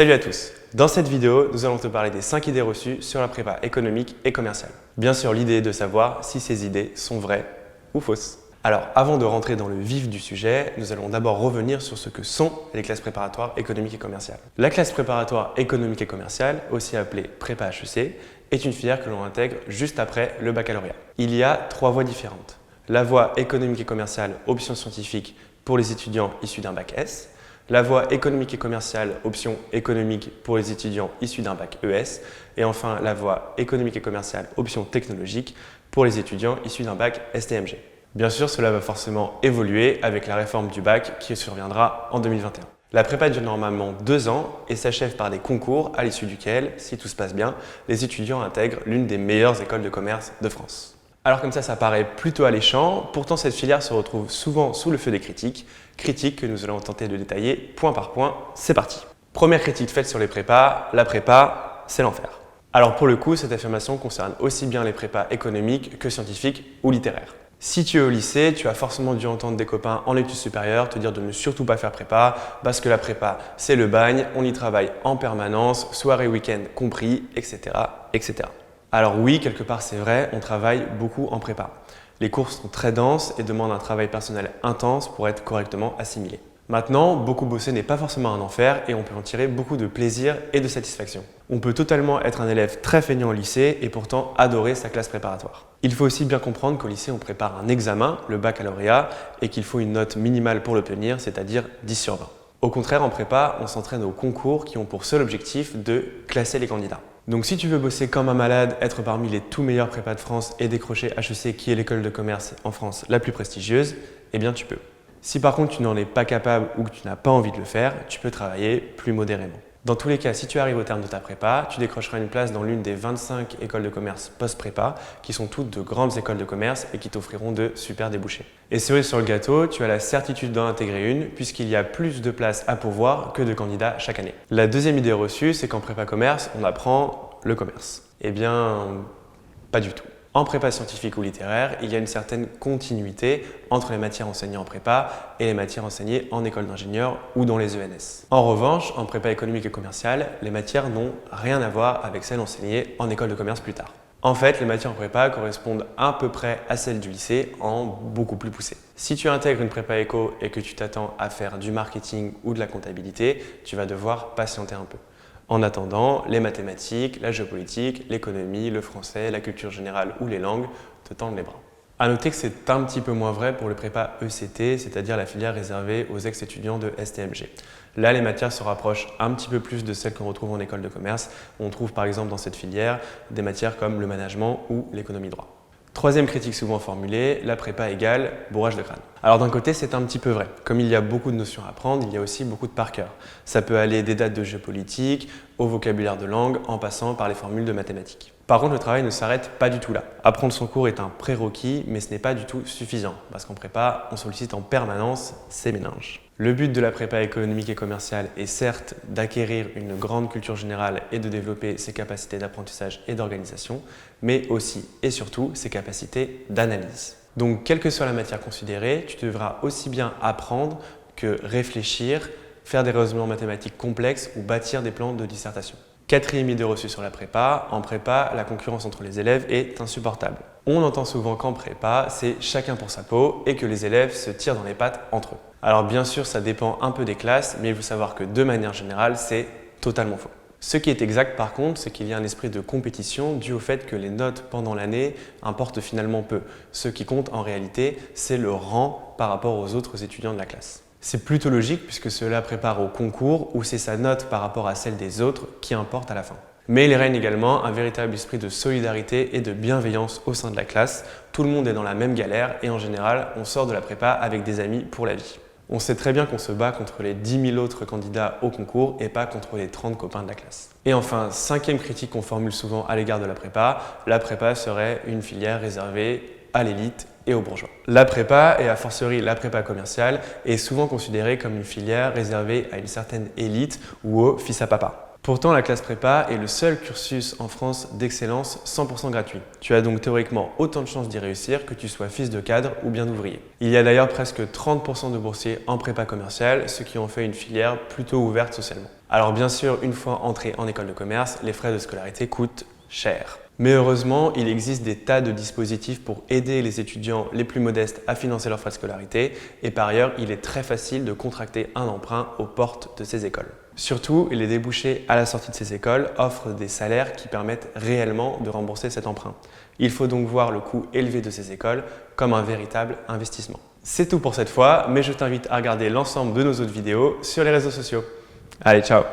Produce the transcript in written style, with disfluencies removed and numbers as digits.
Salut à tous! Dans cette vidéo, nous allons te parler des 5 idées reçues sur la prépa économique et commerciale. Bien sûr, l'idée est de savoir si ces idées sont vraies ou fausses. Alors, avant de rentrer dans le vif du sujet, nous allons d'abord revenir sur ce que sont les classes préparatoires économiques et commerciales. La classe préparatoire économique et commerciale, aussi appelée prépa HEC, est une filière que l'on intègre juste après le baccalauréat. Il y a 3 voies différentes. La voie économique et commerciale, option scientifique pour les étudiants issus d'un bac S. La voie économique et commerciale, option économique pour les étudiants issus d'un bac ES. Et enfin, la voie économique et commerciale, option technologique pour les étudiants issus d'un bac STMG. Bien sûr, cela va forcément évoluer avec la réforme du bac qui surviendra en 2021. La prépa dure normalement 2 ans et s'achève par des concours à l'issue duquel, si tout se passe bien, les étudiants intègrent l'une des meilleures écoles de commerce de France. Alors comme ça paraît plutôt alléchant, pourtant cette filière se retrouve souvent sous le feu des critiques que nous allons tenter de détailler point par point. C'est parti! Première critique faite sur les prépas, la prépa, c'est l'enfer. Alors pour le coup, cette affirmation concerne aussi bien les prépas économiques que scientifiques ou littéraires. Si tu es au lycée, tu as forcément dû entendre des copains en études supérieures te dire de ne surtout pas faire prépa parce que la prépa, c'est le bagne, on y travaille en permanence, soirée, week-end compris, etc., etc. Alors oui, quelque part c'est vrai, on travaille beaucoup en prépa. Les cours sont très denses et demandent un travail personnel intense pour être correctement assimilés. Maintenant, beaucoup bosser n'est pas forcément un enfer et on peut en tirer beaucoup de plaisir et de satisfaction. On peut totalement être un élève très feignant au lycée et pourtant adorer sa classe préparatoire. Il faut aussi bien comprendre qu'au lycée, on prépare un examen, le baccalauréat, et qu'il faut une note minimale pour l'obtenir, c'est-à-dire 10 sur 20. Au contraire, en prépa, on s'entraîne aux concours qui ont pour seul objectif de classer les candidats. Donc si tu veux bosser comme un malade, être parmi les tout meilleurs prépas de France et décrocher HEC qui est l'école de commerce en France la plus prestigieuse, eh bien tu peux. Si par contre tu n'en es pas capable ou que tu n'as pas envie de le faire, tu peux travailler plus modérément. Dans tous les cas, si tu arrives au terme de ta prépa, tu décrocheras une place dans l'une des 25 écoles de commerce post-prépa qui sont toutes de grandes écoles de commerce et qui t'offriront de super débouchés. Et cerise sur le gâteau, tu as la certitude d'en intégrer une puisqu'il y a plus de places à pourvoir que de candidats chaque année. La deuxième idée reçue, c'est qu'en prépa commerce, on apprend le commerce. Eh bien, pas du tout. En prépa scientifique ou littéraire, il y a une certaine continuité entre les matières enseignées en prépa et les matières enseignées en école d'ingénieur ou dans les ENS. En revanche, en prépa économique et commerciale, les matières n'ont rien à voir avec celles enseignées en école de commerce plus tard. En fait, les matières en prépa correspondent à peu près à celles du lycée en beaucoup plus poussé. Si tu intègres une prépa éco et que tu t'attends à faire du marketing ou de la comptabilité, tu vas devoir patienter un peu. En attendant, les mathématiques, la géopolitique, l'économie, le français, la culture générale ou les langues te tendent les bras. A noter que c'est un petit peu moins vrai pour le prépa ECT, c'est-à-dire la filière réservée aux ex-étudiants de STMG. Là, les matières se rapprochent un petit peu plus de celles qu'on retrouve en école de commerce. On trouve par exemple dans cette filière des matières comme le management ou l'économie droit. Troisième critique souvent formulée, la prépa égale bourrage de crâne. Alors d'un côté, c'est un petit peu vrai. Comme il y a beaucoup de notions à apprendre, il y a aussi beaucoup de par cœur. Ça peut aller des dates de géopolitique au vocabulaire de langue en passant par les formules de mathématiques. Par contre, le travail ne s'arrête pas du tout là. Apprendre son cours est un prérequis, mais ce n'est pas du tout suffisant parce qu'en prépa, on sollicite en permanence ses méninges. Le but de la prépa économique et commerciale est certes d'acquérir une grande culture générale et de développer ses capacités d'apprentissage et d'organisation, mais aussi et surtout ses capacités d'analyse. Donc, quelle que soit la matière considérée, tu devras aussi bien apprendre que réfléchir, faire des raisonnements mathématiques complexes ou bâtir des plans de dissertation. Quatrième idée reçue sur la prépa, en prépa, la concurrence entre les élèves est insupportable. On entend souvent qu'en prépa, c'est chacun pour sa peau et que les élèves se tirent dans les pattes entre eux. Alors bien sûr, ça dépend un peu des classes, mais il faut savoir que de manière générale, c'est totalement faux. Ce qui est exact par contre, c'est qu'il y a un esprit de compétition dû au fait que les notes pendant l'année importent finalement peu. Ce qui compte en réalité, c'est le rang par rapport aux autres étudiants de la classe. C'est plutôt logique puisque cela prépare au concours où c'est sa note par rapport à celle des autres qui importe à la fin. Mais il règne également un véritable esprit de solidarité et de bienveillance au sein de la classe. Tout le monde est dans la même galère et en général, on sort de la prépa avec des amis pour la vie. On sait très bien qu'on se bat contre les 10 000 autres candidats au concours et pas contre les 30 copains de la classe. Et enfin, cinquième critique qu'on formule souvent à l'égard de la prépa serait une filière réservée à l'élite et aux bourgeois. La prépa, et a fortiori la prépa commerciale, est souvent considérée comme une filière réservée à une certaine élite ou aux fils à papa. Pourtant, la classe prépa est le seul cursus en France d'excellence 100% gratuit. Tu as donc théoriquement autant de chances d'y réussir que tu sois fils de cadre ou bien d'ouvrier. Il y a d'ailleurs presque 30% de boursiers en prépa commerciale, ce qui en fait une filière plutôt ouverte socialement. Alors bien sûr, une fois entré en école de commerce, les frais de scolarité coûtent cher. Mais heureusement, il existe des tas de dispositifs pour aider les étudiants les plus modestes à financer leurs frais de scolarité et par ailleurs, il est très facile de contracter un emprunt aux portes de ces écoles. Surtout, les débouchés à la sortie de ces écoles offrent des salaires qui permettent réellement de rembourser cet emprunt. Il faut donc voir le coût élevé de ces écoles comme un véritable investissement. C'est tout pour cette fois, mais je t'invite à regarder l'ensemble de nos autres vidéos sur les réseaux sociaux. Allez, ciao!